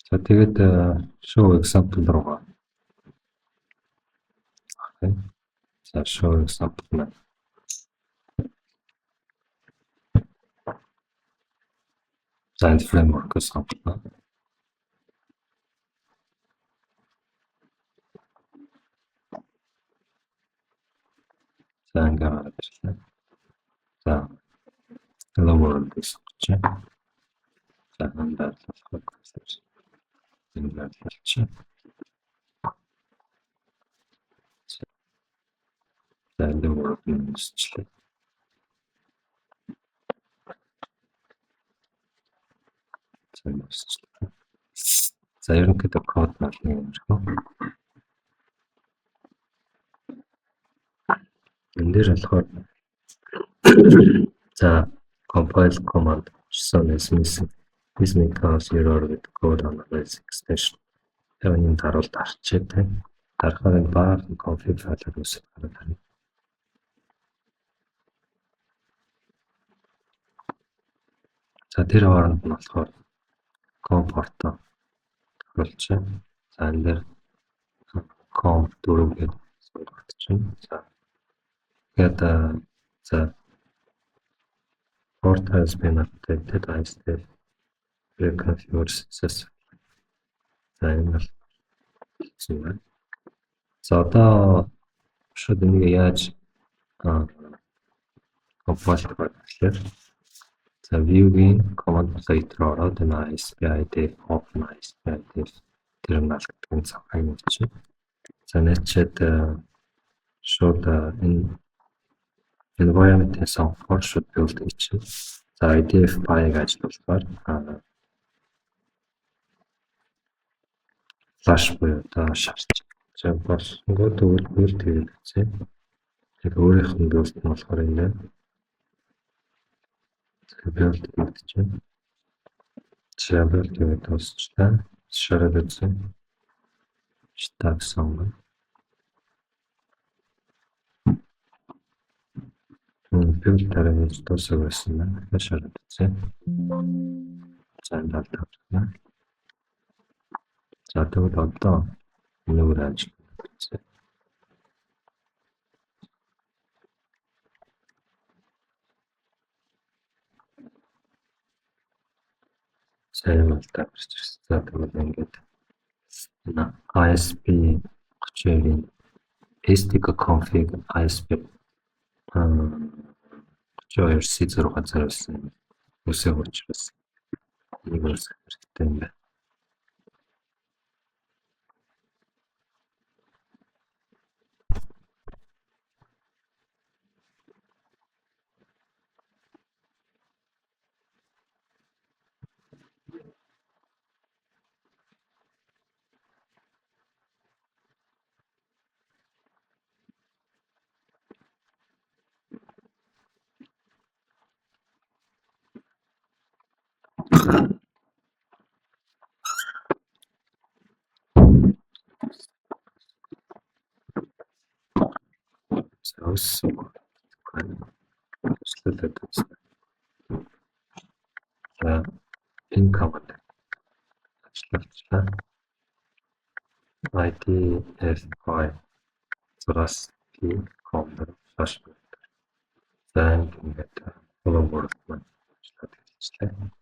За тэгээд show example руугаа. Окей. За show example маань. За энэ framework-ос хамтдаа. За ингээд гараад ирлээ. За hello world гэсэн чинь. За хандаад болохоор энэ байлч. За hello world нэсчлээ. За ерөнхийдөө код маань юм шиг. Энд дээр болохоор за compile command is may cause error with code analysis extension. Тэрний даруул дарчээ тэ. Дарахаар баг config файлаар үсэх гараад байна. За тэр хооронд нь болохоор компорто тохиолж. За энэ дээр comp 4 гэдэг сургалт чинь. За тэгээд за port has been updated. I still reconfigure successfully. За энэ бол зүйл. За одоо шууд энийг яаж compile хийх вэ гэхээр за view-ийн command later ороод энэ ISP-ID open ISP-ID terminal гэдэг нь цаахыг өгч. За нэчээд шууд энэ environment-ийн software should build гэж. За IDF file-ыг ажиллуулахаар flash буюу одоо шаарч. За болсонгоо төгөлбөр тэгээд үзье. Яг өөрийнх нь build нь болохоор энэ. За build гэж чинь. За build гэдэг дуусчлаа. Шаарад үзье. Start song. Build дараа нь дуусах байсан байна. Шаарад үзье. За энэ талдаа. За тэгвэл одоо нүүр ажиллаж байна. Сайн мэлтэй гарч ирсэн. За тэгвэл ингээд ISP 32-ийн SDK config ISP 32 C6 заруулсан үсэг учраас нэг үсэг хэрэгтэй юм байна. За энэ команд ажиллуулчихлаа. IDF5 зураас команд флаш. За ингээд follow work маань ажиллаад хэлчихлээ.